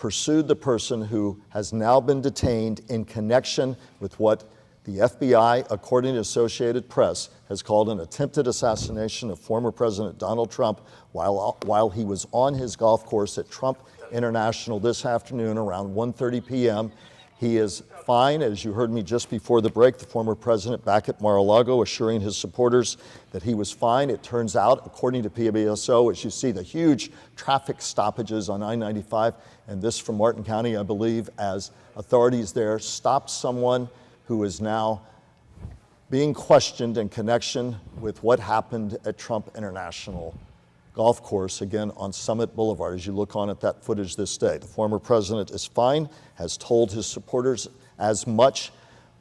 pursued the person who has now been detained in connection with what the FBI, according to Associated Press, has called an attempted assassination of former President Donald Trump while he was on his golf course at Trump International this afternoon around 1:30 p.m. He is fine, as you heard me just before the break, the former president back at Mar-a-Lago assuring his supporters that he was fine. It turns out, according to PBSO, as you see the huge traffic stoppages on I95, and this from Martin County, I believe, as authorities there stopped someone who is now being questioned in connection with what happened at Trump International Golf Course, again on Summit Boulevard, as you look on at that footage this day. The former president is fine, has told his supporters as much.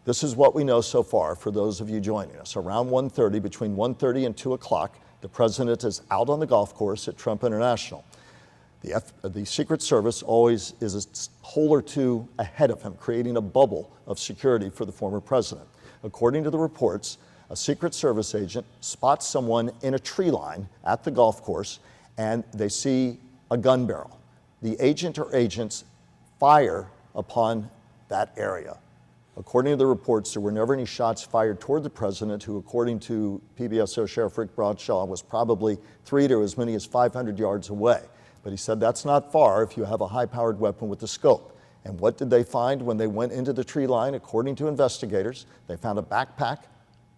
This is what we know so far for those of you joining us. Around 1:30, between 1:30 and 2 o'clock, the president is out on the golf course at Trump International. The Secret Service always is a hole or two ahead of him, creating a bubble of security for the former president. According to the reports, a Secret Service agent spots someone in a tree line at the golf course, and they see a gun barrel. The agent or agents fire upon that area. According to the reports, there were never any shots fired toward the president, who, according to PBSO Sheriff Rick Bradshaw, was probably 3 to as many as 500 yards away. But he said that's not far if you have a high-powered weapon with a scope. And what did they find when they went into the tree line? According to investigators, they found a backpack,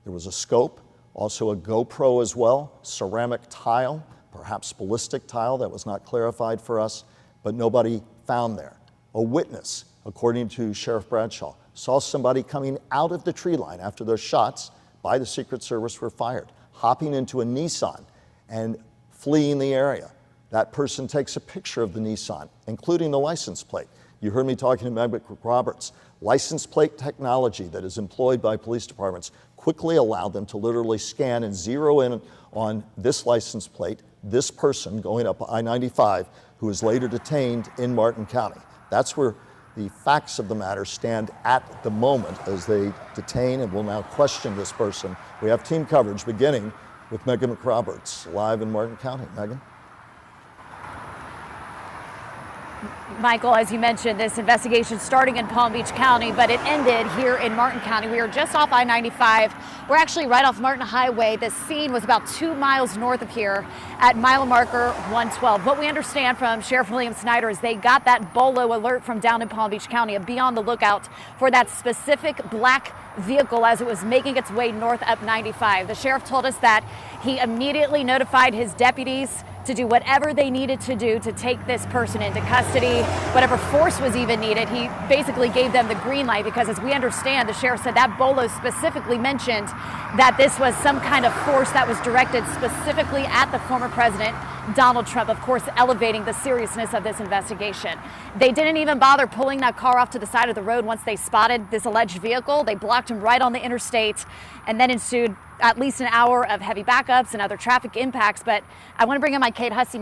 there was a scope, also a GoPro as well, ceramic tile, perhaps ballistic tile, that was not clarified for us, but nobody found there. A witness, according to Sheriff Bradshaw, saw somebody coming out of the tree line after those shots by the Secret Service were fired, hopping into a Nissan and fleeing the area. That person takes a picture of the Nissan, including the license plate. You heard me talking to Meg Roberts. License plate technology that is employed by police departments quickly allowed them to literally scan and zero in on this license plate, this person going up I-95, who was later detained in Martin County. That's where the facts of the matter stand at the moment as they detain and will now question this person. We have team coverage beginning with Megan McRoberts, live in Martin County. Megan? Michael, as you mentioned, this investigation starting in Palm Beach County, but it ended here in Martin County. We are just off I-95. We're actually right off Martin Highway. The scene was about 2 miles north of here at mile marker 112. What we understand from Sheriff William Snyder is they got that BOLO alert from down in Palm Beach County and be on the lookout for that specific black vehicle as it was making its way north up 95. The sheriff told us that he immediately notified his deputies to do whatever they needed to do to take this person into custody, whatever force was even needed. He basically gave them the green light because, as we understand, the sheriff said that BOLO specifically mentioned that this was some kind of force that was directed specifically at the former president, Donald Trump, of course, elevating the seriousness of this investigation. They didn't even bother pulling that car off to the side of the road once they spotted this alleged vehicle. They blocked him right on the interstate, and then ensued at least an hour of heavy backups and other traffic impacts. But I want to bring in my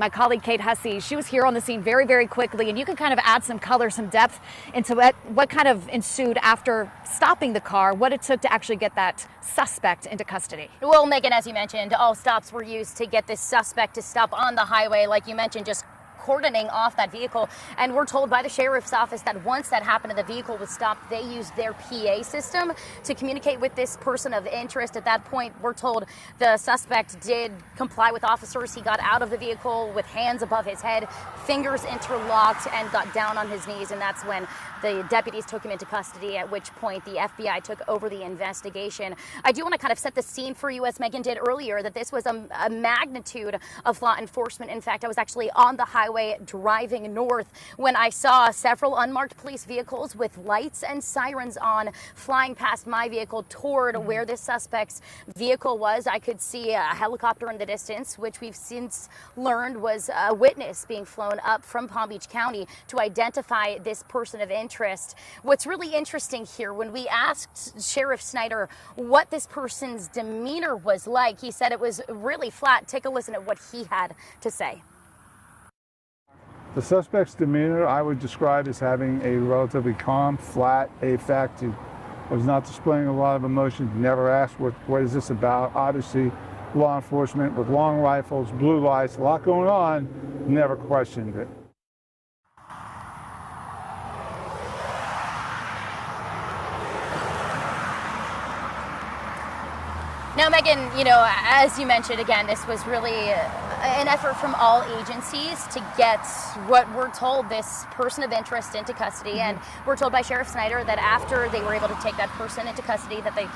colleague Kate Hussey. She was here on the scene very, very quickly, and you can kind of add some color, some depth into what kind of ensued after stopping the car, what it took to actually get that suspect into custody. Well, Megan, as you mentioned, all stops were used to get this suspect to stop on the highway, like you mentioned, just cordoning off that vehicle. And we're told by the sheriff's office that once that happened and the vehicle was stopped, they used their PA system to communicate with this person of interest. At that point, we're told the suspect did comply with officers. He got out of the vehicle with hands above his head, fingers interlocked, and got down on his knees. And that's when the deputies took him into custody, at which point the FBI took over the investigation. I do want to kind of set the scene for you, as Megan did earlier, that this was a magnitude of law enforcement. In fact, I was actually on the highway driving north when I saw several unmarked police vehicles with lights and sirens on flying past my vehicle toward where this suspect's vehicle was. I could see a helicopter in the distance, which we've since learned was a witness being flown up from Palm Beach County to identify this person of interest. What's really interesting here, when we asked Sheriff Snyder what this person's demeanor was like, he said it was really flat. Take a listen at what he had to say. The suspect's demeanor I would describe as having a relatively calm, flat affect. He was not displaying a lot of emotion, never asked what is this about. Obviously, law enforcement with long rifles, blue lights, a lot going on, never questioned it. Now, Megan, you know, as you mentioned, again, this was really an effort from all agencies to get what we're told, this person of interest into custody. And we're told by Sheriff Snyder that after they were able to take that person into custody, that they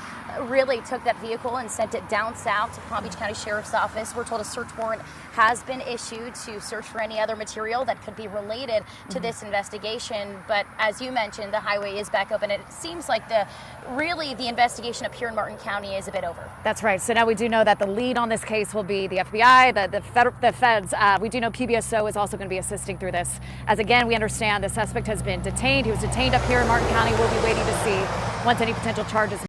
really took that vehicle and sent it down south to Palm Beach County Sheriff's Office. We're told a search warrant has been issued to search for any other material that could be related to this investigation. But as you mentioned, the highway is back open. It seems like the investigation up here in Martin County is a bit over. That's right. So now we do know that the lead on this case will be the FBI, the feds. We do know PBSO is also going to be assisting through this. As again, we understand the suspect has been detained. He was detained up here in Martin County. We'll be waiting to see once any potential charges